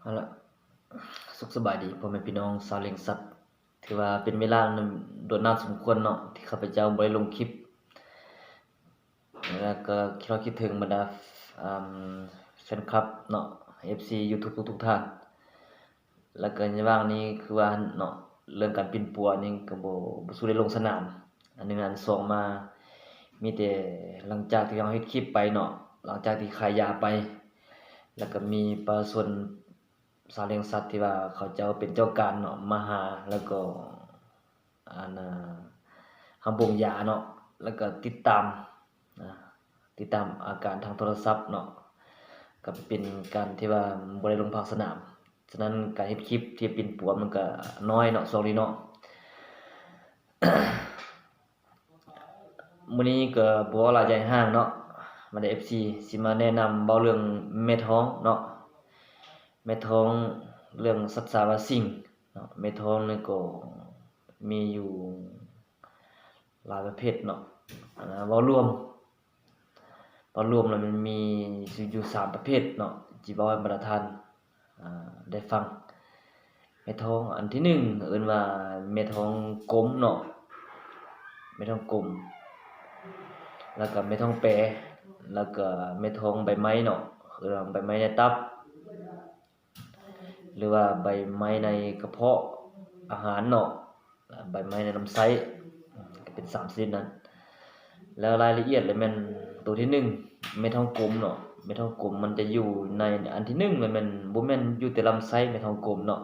เอาละสุขสบายดีพ่อแม่พี่น้องชาวเลี้ยงสัตว์ถือว่าเป็นเวลาโดนนานสมควรเนาะที่ข้าพเจ้าบ่ได้ลงคลิปแล้วก็คิดถึงบรรดาอ่าแฟนคลับเนาะ FC YouTube ทุกๆท่านแล้วก็ในว่างนี้คือว่าเนาะเรื่องการปิ้นปัวนี่ก็บ่สู้ได้ลงสนามอันหนึงอันสองมามีแต่หลังจากที่เราเฮ็ดคลิปไปเนาะหลังจากที่ขายยาไปแล้วก็มีประชาชนชาวเลี้ยงสัตว์ที่ว่าเขาเจ้าเป็นเจ้าการเนาะมาหาแล้วก็อันคำบ่งยาเนาะแล้วก็ติดตามนะติดตามอาการทางโทรศัพท์เนาะก็เป็นการที่ว่าบ่ได้ลงภาคสนามฉะนั้นการเฮ็ดคลิปที่ปิ้นปัวมันก็น้อยเนาะช่วงนี้เนาะ มื้อนี้ก็บ่ว่าหลายใจห้างเนาะมาได้ FC สิมาแนะนำเว้าเรื่องแม่ท้องเนาะแม่ท้องเรื่องสัตว์สารสิ่งเนาะแม่ท้องนี่ก็มีอยู่หลายประเภทเนาะเว้ารวมแล้วมันมีอยู่3ประเภทเนาะที่เว้าให้บรรดาท่านได้ฟังแม่ท้องอันที่1เอิ้นว่าแม่ท้องกลมเนาะแม่ท้องกลมแล้วก็แม่ท้องแปรแล้วก็แม่ท้องใบไม้เนาะคือใบไม้ในตับหรือว่าใบไม้ในกระเพาะอาหารเนาะใบไม้ในลำไส้ก็เป็น3ชนิดนั้นแล้วรายละเอียดเลยแม่นตัวที่1แม่ท้องกลมเนาะแม่ท้องกลมมันจะอยู่ในอันที่1มันบ่แม่นอยู่แต่ลำไส้แม่ท้องกลมเนาะ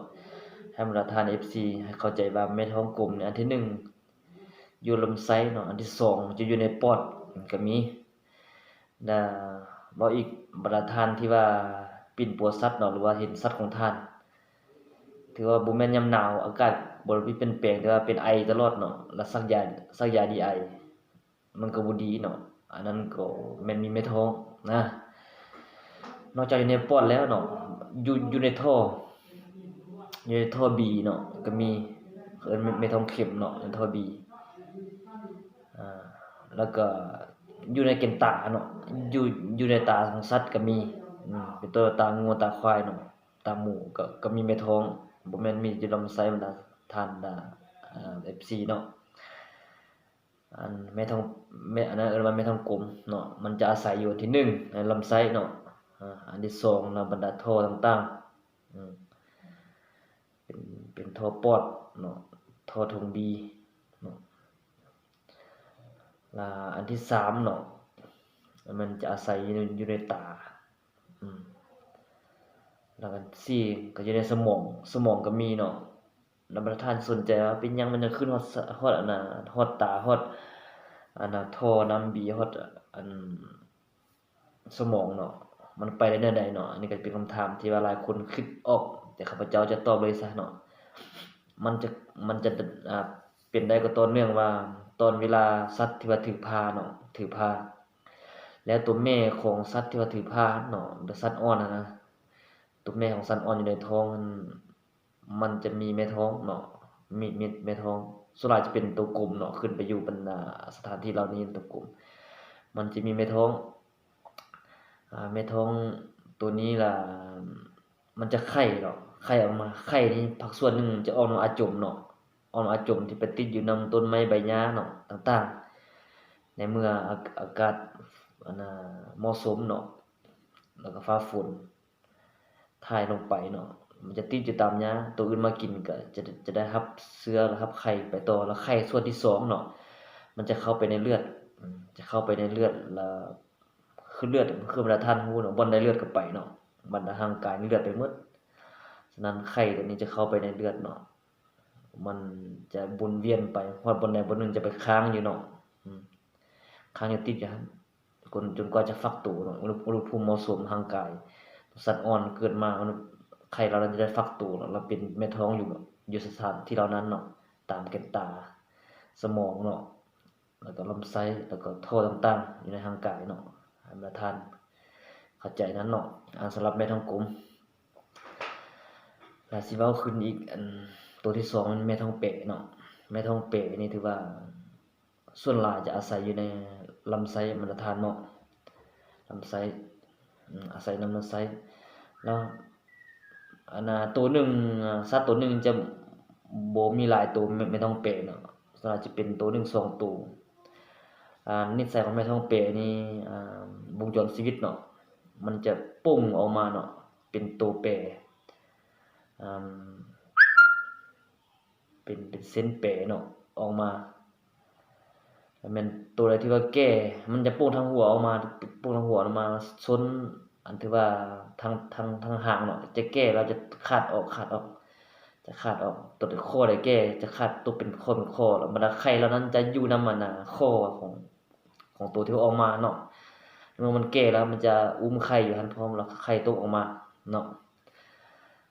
ให้บรรดาท่าน FC ให้เข้าใจว่าแม่ท้องกลมเนี่ยอันที่1อยู่ลำไส้เนาะอันที่2จะอยู่ในปอดก็มีแล้วเว้าอีกบรรดาท่านที่ว่าปิ้นปัวสัตว์เนาะหรือว่าเห็นสัตว์ของท่านถือว่าบ่แม่นยามหนาวอากาศบ่ได้เปลี่ยนแปลงแต่ว่าเป็นไอตลอดเนาะแล้วซักยาดีไอมันก็บ่ดีเนาะอันนั้นก็แม่นมีแม่ท้องนะนอกจากอยู่ในปอดแล้วเนาะอยู่ในท่อบีเนาะก็มีเอิ้นแม่ท้องเข็มเนาะในท่อบีอ่าแล้วก็อยู่ในแก่นตาเนาะอยู่ในตาของสัตว์ก็มีเป็นตัวตางัวตาควายเนาะตาหมูก็มีแม่ท้องบ่แม่นมีอยู่ลำไส้บรรดาท่านFC เนาะอันแม่ท้องอันนั้นเอิ้นว่าแม่ท้องกลมเนาะมันจะอาศัยอยู่ที่1ในลำไส้เนาะอันที่2ในบรรดาท่อต่างๆเป็นท่อปอดเนาะท่อทงบีเนาะแล้วอันที่3เนาะมันจะอาศัยอยู่ในตาแล้วก็4ก็อยู่ในสมองก็มีเนาะแล้วบรรดาท่านสนใจว่าเป็นหยังมันจะขึ้นฮอดอันน่ะฮอดตาฮอดอันน่ะท่อน้ำบีฮอดอันสมองเนาะมันไปได้แนวใดเนาะอันนี้ก็เป็นคำถามที่ว่าหลายคนคิดออกแต่ข้าพเจ้าจะตอบเลยซะเนาะมันจะเป็นได้ก็ต่อเนื่องว่าตอนเวลาสัตว์ที่ว่าถูกพาเนาะถูกพาแล้วตัวแม่ของสัตว์ที่ว่าถูกพาเนาะสัตว์อ่อนนะตัวแม่ของสัตว์อ่อนอยู่ในท้องมันจะมีแม่ท้องเนาะมีแม่ท้องส่วนใหญ่จะเป็นตัวกลมเนาะขึ้นไปอยู่บรรดาสถานที่เหล่านี้ตัวกลมมันจะมีแม่ท้องแม่ท้องตัวนี้ล่ะมันจะไข่เนาะไข่ออกมาไข่นี่ผักส่วนหนึ่งจะออกมาอาจมเนาะออกมาอาจมที่ไปติดอยู่นำต้นไม้ใบหญ้าเนาะต่างๆในเมื่ออากาศอันน่ะเหมาะสมเนาะแล้วก็ฟ้าฝนถ่ายลงไปเนาะมันจะติดอยู่ตามหญ้าตัวอื่นมากินก็จะได้รับเชื้อรับไข่ไปต่อแล้วไข่ส่วนที่2เนาะมันจะเข้าไปในเลือดจะเข้าไปในเลือดแล้วคือเลือดคือเวลาท่านฮู้เนาะบ่อนใดเลือดก็ไปเนาะบัดร่างกายนี่เลือดไปหมดฉะนั้นไข่ตัวนี้จะเข้าไปในเลือดเนาะมันจะวนเวียนไปฮอดบ่อนใดบ่อนหนึ่งจะไปค้างอยู่เนาะค้างอยู่ติดอยู่หั่นจนกว่าจะฟักตัวเนาะอุณหภูมิเหมาะสมร่างกายสัตว์อ่อนเกิดมาไข่เราจะได้ฟักตัวเนาะแล้วเป็นแม่ท้องอยู่สถานที่เหล่านั้นเนาะตามแก่นตาสมองเนาะแล้วก็ลำไส้แล้วก็ท่อต่างๆอยู่ในร่างกายเนาะให้บรรดาท่านเข้าใจนั้นเนาะสำหรับแม่ท้องกลมแล้วสิเว้าขึ้นอีกอันตัวที่2มันแม่ท้องเปะเนาะแม่ท้องเปะนี่ถือว่าส่วนหลายจะอาศัยอยู่ในลำไส้บรรดาท่านเนาะลำไส้อาศัยลำไส้แล้ว ตัวหนึ่งสัตว์ตัวหนึ่งจะบ่มีหลายตัวไม่ต้องเปรเนาะส่วนมากจะเป็นตัวหนึ่งสองตัวนิสัยของแม่ท้องเปรนี่วงจรชีวิตเนาะมันจะปุ้งออกมาเนาะเป็นตัวเปรอ่าเป็นเส้นเปรเนาะออกมาแล้วแม่นตัวใดที่ว่าแก่มันจะโป่งทางหัวออกมาโป่งทางหัวออกมาซนอันที่ว่าทางหางเนาะจะแก่แล้วจะขาดออกจะขาดออกตัวคอได้แก่จะขาดตัวเป็นคอแล้วบรรดาไข่เหล่านั้นจะอยู่นำมันคอของตัวที่ออกมาเนาะเมื่อมันแก่แล้วมันจะอุ้มไข่อยู่หั่นพร้อมแล้วไข่ตกออกมาเนาะ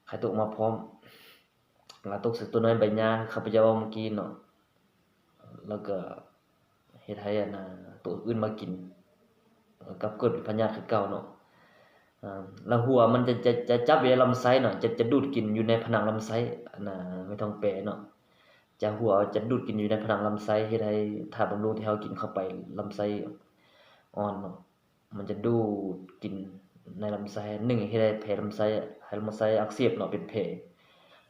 ไข่ตกออกมาพร้อมแล้วตกใส่ตัวน้อยใบหญ้าข้าพเจ้าเว้าเมื่อกี้เนาะแล้วก็เฮ็ดให้ตัวอื่นมากินกับเกิดเป็นพยาธิคือเก่าเนาะแล้วหัวมันจะจับอยู่ในลำไส้เนาะจะดูดกินอยู่ในผนังลำไส้ไม่ต้องแปลเนาะหัวจะดูดกินอยู่ในผนังลำไส้เฮ็ดให้ธาตุบำรุงที่เฮากินเข้าไปลำไส้อ่อนเนาะมันจะดูดกินในลำไส้1เฮ็ดให้แผลลำไส้ให้ลำไส้อักเสบเนาะเป็นแผล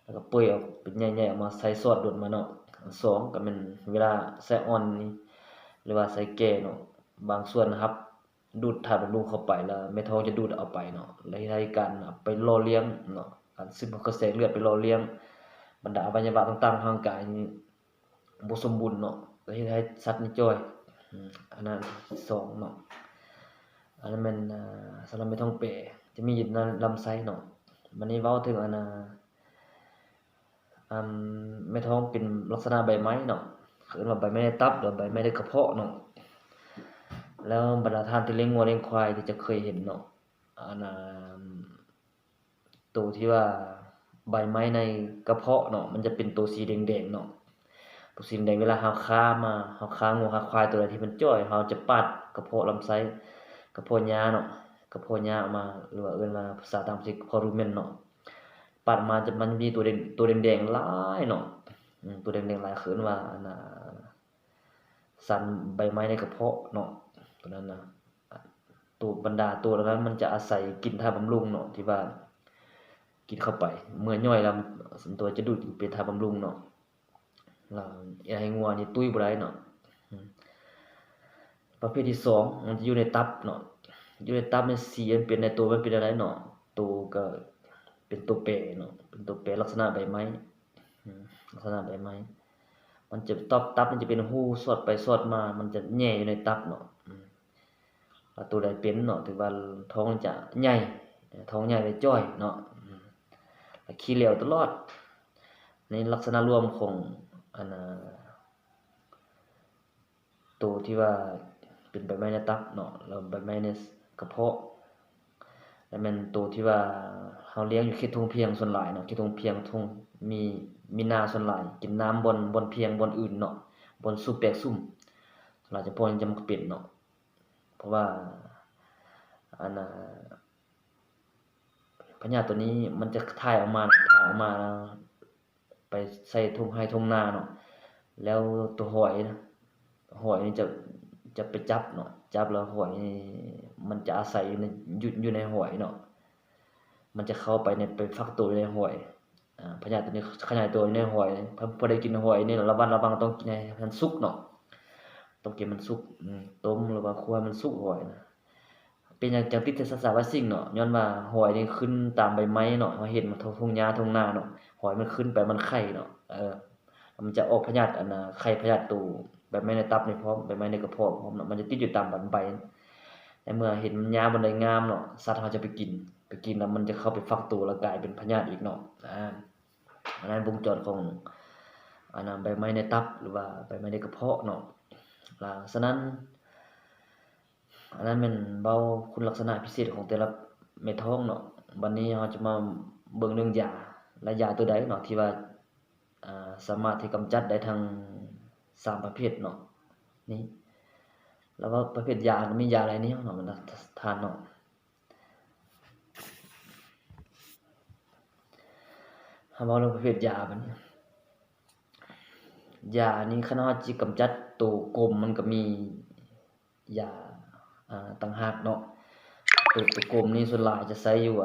แล้วก็เปื่อยออกเป็นใหญ่ๆออกมาใส่ซอสโดดมาเนาะ2ก็แม่นเวลาไส้อ่อนนี่หรือว่าไส้แก่เนาะบางส่วนนะครับดูดธาตุบำรุงเข้าไปแล้วแม่ท้องจะดูดเอาไปเนาะแล้วเฮ็ดให้การไปหล่อเลี้ยงเนาะการซึมของกระแสเลือดไปหล่อเลี้ยงบรรดาอวัยวะต่างๆทางร่างกายนี่บ่สมบูรณ์เนาะแล้วเฮ็ดให้สัตว์นี่จ้อยอันนั้น2เนาะอันนั้นแม่นสำหรับแม่ท้องแปรจะมีอยู่ในลำไส้เนาะบัดนี้เว้าถึงแม่ท้องเป็นลักษณะใบไม้เนาะคือว่าใบไม้ในตับหรือใบไม้ในกระเพาะเนาะแล้วบรรดาท่านที่เลี้ยงวัวเลี้ยงควายที่จะเคยเห็นเนาะตัวที่ว่าใบไม้ในกระเพาะเนาะมันจะเป็นตัวสีแดงๆเนาะตัวสีแดงเวลาเฮาฆ่างัวฆ่าควายตัวใดที่มันจ้อยเฮาจะปาดกระเพาะลำไส้กระเพาะหญ้าเนาะกระเพาะหญ้าออกมาหรือว่าเอิ้นว่าภาษาต่างประเทศกระเพาะรูเมนเนาะปาดมามันมีตัวแดงๆหลายเนาะตัวแดงๆหลายคือเอิ้นว่าสันใบไม้ในกระเพาะเนาะตัวนั้นน่ะตัวบรรดาตัวเหล่านั้นมันจะอาศัยกินธาตุบำรุงเนาะที่ว่ากินเข้าไปเมื่อย่อยแล้วตัวจะดูดเป็นธาตุบำรุงเนาะแล้วให้งัวนี่ตุ้ยบ่ได้เนาะประเภทที่2มันจะอยู่ในตับเนาะอยู่ในตับนี่สีมันเป็นในตัวมันเป็นอะไรเนาะตัวก็เป็นตัวแปรเนาะเป็นตัวแปรลักษณะใบไม้ลักษณะใบไม้มันจะตับมันจะเป็นหูสอดไปสอดมามันจะแหย่อยู่ในตับเนาะแล้วตัวใดเป็นเนาะถือว่าท้องจะใหญ่ท้องใหญ่ไปจ้อยเนาะขี้เหลวตลอดในลักษณะรวมของตัวที่ว่าเป็นใบไม้ในตับเนาะแล้วใบไม้ในกระเพาะแล้วมันตัวที่ว่าเฮาเลี้ยงอยู่เขตทุ่งเพียงส่วนหลายเนาะเขตทุ่งเพียงทุ่งมีนาส่วนหลายกินน้ำบนเพียงบนอื่นเนาะบนซุปแปลกซุ่มส่วนหลายจะพอจะมันก็เป็นเนาะเพราะว่าพยาธิตัวนี้มันจะถ่ายออกมาไปใส่ทุ่งไร่ทุ่งนาเนาะแล้วตัวหอยนี่จะไปจับเนาะจับแล้วหอยนี่มันจะอาศัยอยู่ในหอยเนาะมันจะเข้าไปไปฟักตัวอยู่ในหอยพยาธิตัวนี้ขยายตัวอยู่ในหอยพอได้กินหอยนี่ระวังต้องกินให้มันสุกเนาะต้องกินมันสุกต้มหรือว่าคั่วมันสุกหอยนะเป็นหยังจังติดสารวัตรสิ่งเนาะย้อนว่าหอยนี่ขึ้นตามใบไม้เนาะเฮาเห็นมันทุ่งหญ้าทุ่งนาเนาะหอยมันขึ้นไปมันไข่เนาะมันจะออกพยาธิไข่พยาธิตัวใบไม้ในตับนี่พร้อมใบไม้ในกระเพาะพร้อมเนาะมันจะติดอยู่ตามใบแต่เมื่อเห็นมันหญ้าบนใดงามเนาะสัตว์เฮาจะไปกินแล้วมันจะเข้าไปฟักตัวแล้วกลายเป็นพยาธิอีกเนาะอันนั้นวงจรของใบไม้ในตับหรือว่าใบไม้ในกระเพาะเนาะฉะนั้นอันนั้นเป็นเว้าคุณลักษณะพิเศษของแต่ละเม็ดท้องเนาะวันนี้เราจะมาเบิ่งเรื่องยาและยาตัวใดเนาะที่ว่าสามารถที่กำจัดได้ทั้ง3ประเภทเนาะนี่แล้วว่าประเภทยามียาอะไรนี่เนาะมันทานเนาะเฮาเว้าเรื่องประเภทยาบัดนี้ยานี้คันเฮาสิกำจัดตัวกลมมันก็มียาต่างหากเนาะตัวกลมนี่ส่วนหลายจะใช้อยู่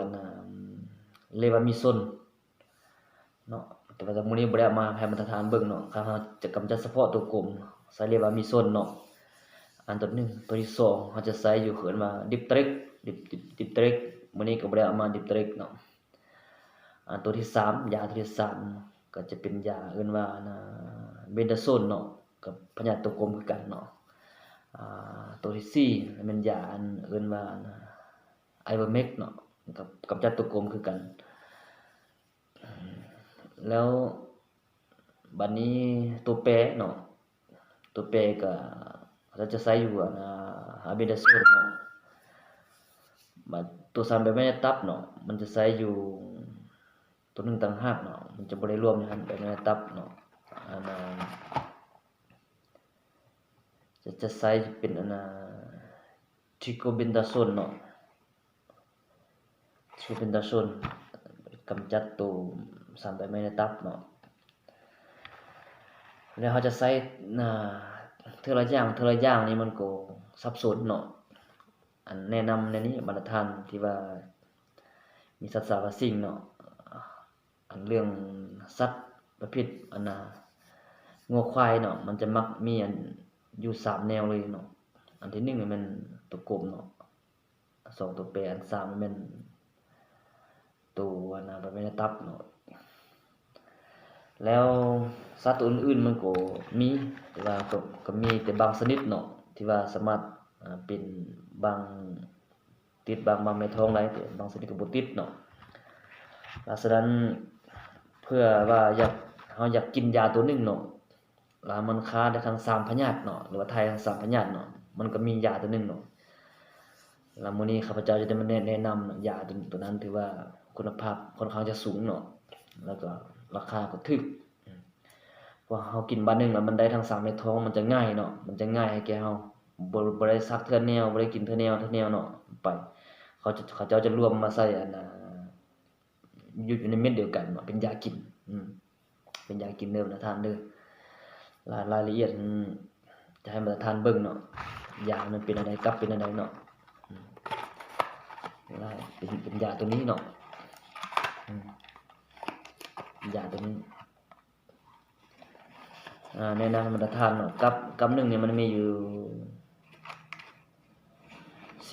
เลวามิซนเนาะแต่ว่ามื้อนี้บ่ได้เอามาให้บรรทัดฐานเบิ่งเนาะถ้าเราจะกำจัดเฉพาะตัวกลมใส่เลวามิซนเนาะอันตัว1ตัวที่2เราจะใส่อยู่เขินว่าดิปเทรกดิปเทรกมื้อนี้ก็บ่ได้เอามาดิปเทรกเนาะอันตัวที่3ยาตัวที่3ก็จะเป็นยาเอิ้นว่าเบนดาโซนเนาะกับพยาธิตัวกลมคือกันเนาะตัวที่4มันเป็นยาอันเอิ้นว่าไอเวอร์เมกเนาะกับกำจัดตัวกลมคือกันแล้วบัดนี้ตัวแปรเนาะตัวแปรก็เราจะใช้อยู่อะเบนดาโซนเนาะบัดตัว3แบบไม่ได้ตับเนาะมันจะใช้อยู่ตัวหนึงต่างหากเนาะมันจะบ่ได้รวมในหันแบบไม่ได้ตับเนาะจะใช้เป็นทริโคเบนดาโซนเนาะทริโคเบนดาโซนกำจัดตัว3แบบไม่ได้ตับเนาะแล้วเขาจะใช้เทื่อละอย่างนี่มันก็สับสนเนาะอันแนะนำในนี้บรรทัดฐานที่ว่ามีสัตว์สรรพสิ่งเนาะอันเรื่องสัตว์ประเภทงัวควายเนาะมันจะมักมีอันอยู่3แนวเลยเนาะอันที่1นี่มันตัวกลมเนาะ2ตัวแปรอัน3มันตัวแบบไม่ได้ตับเนาะแล้วสัตว์ตัวอื่นๆมันก็มีแต่ว่าก็มีแต่บางชนิดเนาะที่ว่าสามารถเป็นบางติดบางไม่ท้องได้แต่บางชนิดก็บ่ติดเนาะฉะนั้นเพื่อว่าเราอยากกินยาตัวนึงเนาะแล้วมันค้าได้ทั้ง3พยาธิเนาะหรือว่าทายทั้ง3พยาธิเนาะมันก็มียาตัวนึงเนาะแล้วมื้อนี้ข้าพเจ้าจะได้มาแนะนำยาตัวนั้นถือว่าคุณภาพค่อนข้างจะสูงเนาะแล้วก็ราคาก็ถูกเพราะเฮากินบัดนึงแล้วมันได้ทั้ง3เม็ดท้องมันจะง่ายเนาะมันจะง่ายให้แก่เฮาบ่ได้ซักเทื่อแนวบ่ได้กินเทื่อแนวเนาะไปเขาเจ้าจะรวมมาใส่อยู่ในเม็ดเดียวกันเนาะเป็นยากินเป็นยากินเด้อนะท่านเด้อรายละเอียดจะให้มาท่านเบิ่งเนาะยามันเป็นอะไรกับเป็นอะไรเนาะเป็นยาตัวนี้เนาะยาตัวนี้แนะนำมาทานเนาะกับนึงเนี่ยมันมีอยู่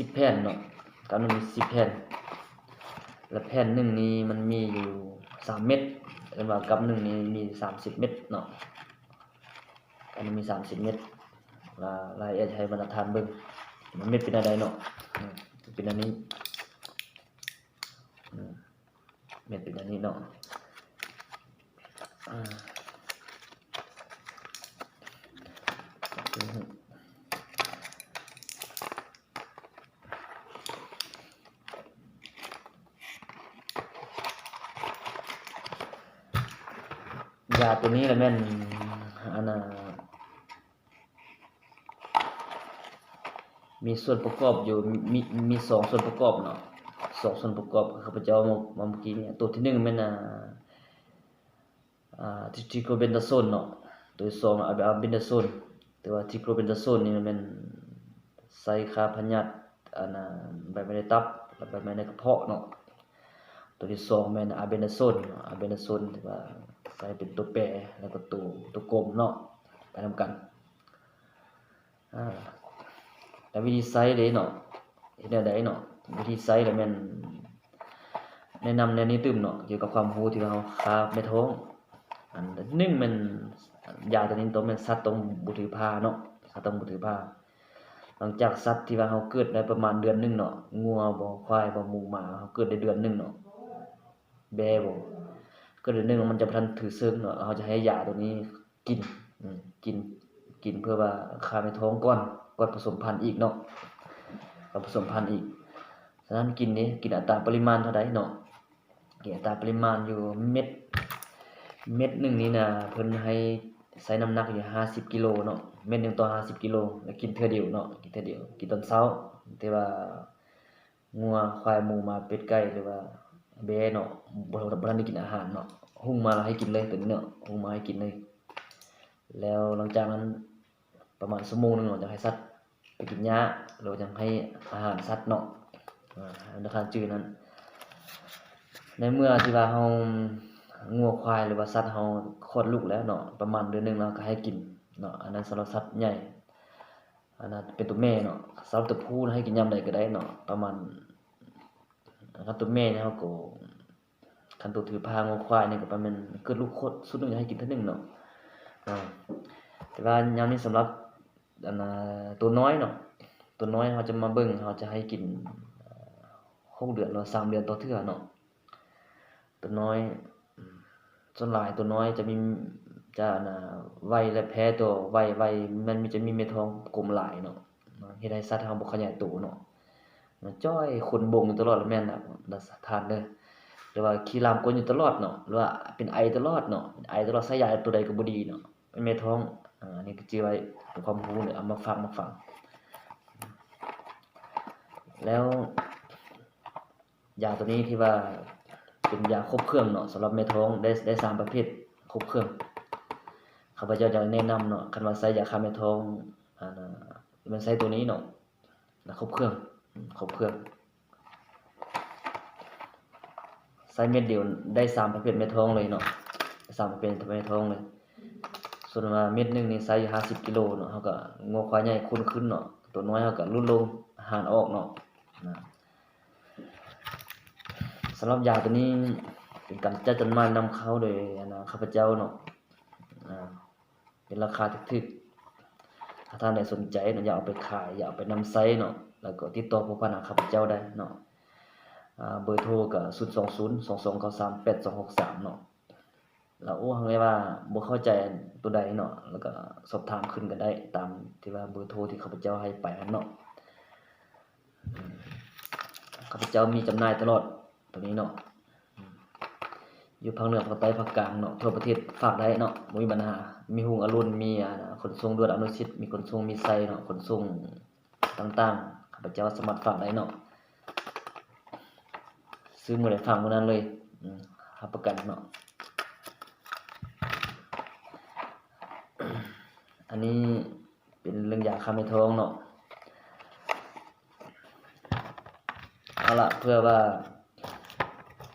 10แผ่นเนาะกับนึงมี10แผ่นแล้วแผ่นนึงนี้มันมีอยู่3เม็ดเอิ้นว่ากับนึงนี้มี30เม็ดเนาะอันนี้มี30เม็ดรายละเอียดให้มาทานเบิ่งมันเม็ดเป็นอะไรเนาะเป็นอันนี้เม็ดเป็นอันนี้เนาะยาตัวนี้แหละแม่นมีส่วนประกอบอยู่มี2ส่วนประกอบเนาะ2ส่วนประกอบข้าพเจ้ามาเมื่อกี้เนี่ยตัวที่1แม่นทริโคเบนดาโซนเนาะตัวที่2อะเบนดาโซนแต่ว่าทริโคเบนดาโซนนี่มันใส่ฆ่าพยาธิใบไม้ในตับและใบไม้ในกระเพาะเนาะตัวที่2แม่นอะเบนดาโซนที่ว่าใส่เป็นตัวแปรแล้วก็ตัวกลมเนาะไปนำกันแต่วิธีใช้เด้เนาะเฮ็ดแนวใดเนาะวิธีใช้แล้วแม่นแนะนำในนี้ตึมเนาะเกี่ยวกับความรู้ที่ว่าเฮาค้าในท้องอัน1มันยาตัวนี้ตัวมันสัตว์ต้องบ่ถือผ้าเนาะสัตว์ต้องบ่ถือผ้าหลังจากสัตว์ที่ว่าเฮาเกิดได้ประมาณเดือนนึงเนาะงัวบ่ควายบ่หมูหมาเฮาเกิดได้เดือนนึงเนาะแบะบ่เกิดเดือนนึงมันจะบ่ทันถือเชิงเนาะเฮาจะให้ยาตัวนี้กินกินเพื่อว่าฆ่าในท้องก่อนผสมพันธุ์อีกเนาะก่อนผสมพันธุ์อีกฉะนั้นกินอัตราปริมาณเท่าใดเนาะกินอัตราปริมาณอยู่เม็ดนึงนี่นะเพิ่นให้ใส่น้ำหนักอยู่50กิโลเนาะเม็ดนึงต่อ50กิโลแล้วกินเทื่อเดียวเนาะกินตอนเช้าแต่ว่างัวควายหมูหมาเป็ดไก่หรือว่าแบะเนาะบ่ทันได้กินอาหารเนาะหุงมาแล้วให้กินเลยตัวนี้เนาะหุงมาให้กินเลยแล้วหลังจากนั้นประมาณชั่วโมงนึงเนาะจะให้สัตว์ไปกินหญ้าหรือจะให้อาหารสัตว์เนาะนะครับจื่อนั้น ในเมื่อที่ว่าเรางัวควายหรือว่าสัตว์เราคลอดลูกแล้วเนาะประมาณเดือนหนึงเราก็ให้กินเนาะอันนั้นสำหรับสัตว์ใหญ่อันนั้นเป็นตัวแม่เนาะสำหรับตัวผู้ให้กินยามใดก็ได้เนาะประมาณถ้าตัวแม่เนี่ยเราก็คันตัวถือพางัวควายนี่ก็ประมาณเกิดลูกคลอดสุดหนึงให้กินเทื่อหนึงเนาะแต่ว่ายามนี้สำหรับอันตัวน้อยเนาะตัวน้อยเราจะมาเบิ่งเราจะให้กิน6เดือนหรือ3เดือนต่อเทื่อเนาะตัวน้อยส่วนหลายตัวน้อยจะมีจะไวและแพ้ตัวไวมันจะมีเม็ดท้องกลมหลายเนาะเฮ็ดให้สัตว์เราบ่ขยายตัวเนาะจ้อยขนบ่งอยู่ตลอดแม่นน่ะทานเด้อหรือว่าขี้รามก้นอยู่ตลอดเนาะหรือว่าเป็นไอตลอดเนาะไอตลอดใส่ยาตัวใดก็บ่ดีเนาะเป็นเม็ดท้องอันนี้ก็จื้อไว้เป็นความรู้เนี่ยเอามาฟังแล้วยาตัวนี้ที่ว่าเป็นยาครบเครื่องเนาะสำหรับแม่ท้องได้3ประเภทครบเครื่องข้าพเจ้าจะแนะนำเนาะคันว่าใช้ยาฆ่าแม่ท้องมันใช้ตัวนี้เนาะครบเครื่องใช้เม็ดเดียวได้3ประเภทแม่ท้องเลยเนาะ3ประเภทแม่ท้องเลยส่วนว่าเม็ดนึงนี่ใช้อยู่50กิโลเนาะเฮาก็งัวควายใหญ่คุ้นขึ้นเนาะตัวน้อยเฮาก็ลดลงหารออกเนาะสำหรับยาตัวนี้เป็นการจัดจำหน่ายนำเข้าโดยข้าพเจ้าเนาะเป็นราคาถูกๆถ้าท่านใดสนใจเนาะอยากเอาไปขายอยากเอาไปนำไซเนาะแล้วก็ติดต่อผู้พันข้าพเจ้าได้เนาะเบอร์โทรก็02022938263เนาะแล้วเฮาว่าบ่เข้าใจตัวใดเนาะแล้วก็สอบถามขึ้นก็ได้ตามที่ว่าเบอร์โทรที่ข้าพเจ้าให้ไปเนาะข้าพเจ้ามีจำหน่ายตลอดตัวนี้เนาะอยู่ภาคเหนือภาคใต้ภาคกลางเนาะทั่วประเทศฝากได้เนาะบ่มีปัญหามีหุงอรุณมีขนส่งด่วนอนุชิตมีขนส่งมีไซเนาะขนส่งต่างๆข้าพเจ้าสามารถฝากได้เนาะซื้อมื้อใดฝากมื้อนั้นเลยรับประกันเนาะอันนี้เป็นเรื่องยาฆ่าแม่ท้องเนาะเอาล่ะเพื่อว่า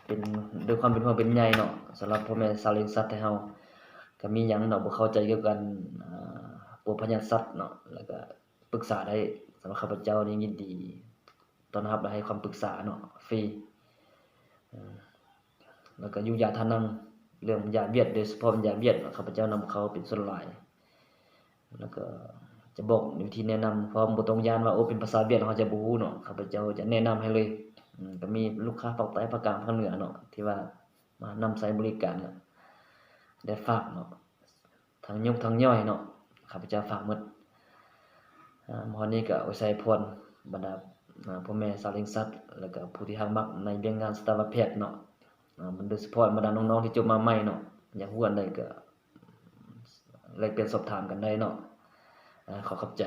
เป็นด้วยความเป็นห่วงเป็นใยเนาะสำหรับพ่อแม่ชาวเลี้ยงสัตว์ให้เฮาก็มีหยังเนาะบ่เข้าใจเกี่ยวกับปลูกพยาธิสัตว์เนาะแล้วก็ปรึกษาได้สำหรับข้าพเจ้านี่ยินดีต้อนรับและให้ความปรึกษาเนาะฟรีแล้วก็อยู่ยาทานังเรื่องยาเวียดโดยเฉพาะยาเวียดข้าพเจ้านำเข้าเป็นส่วนหลายแล้วก็จะบอกวิธีแนะนำเพราะบ่ต้องย้านว่าโอ้เป็นภาษาเวียดเขาจะบ่ฮู้เนาะข้าพเจ้าจะแนะนำให้เลยก็มีลูกค้าภาคใต้ภาคกลางภาคเหนือเนาะที่ว่ามานำใช้บริการได้ฝากเนาะทั้งยกทั้งย่อยเนาะข้าพเจ้าฝากหมดมื้อนี้ก็เอาใส่พรบรรดาพ่อแม่ชาวเลี้ยงสัตว์แล้วก็ผู้ที่ฮักมักในเรื่องงานสัตวแพทย์เนาะโดยเฉพาะบรรดาน้องๆที่จบมาใหม่เนาะอยากรู้อันใดก็แลกเปลี่ยนสอบถามกันได้เนาะขอขอบใจ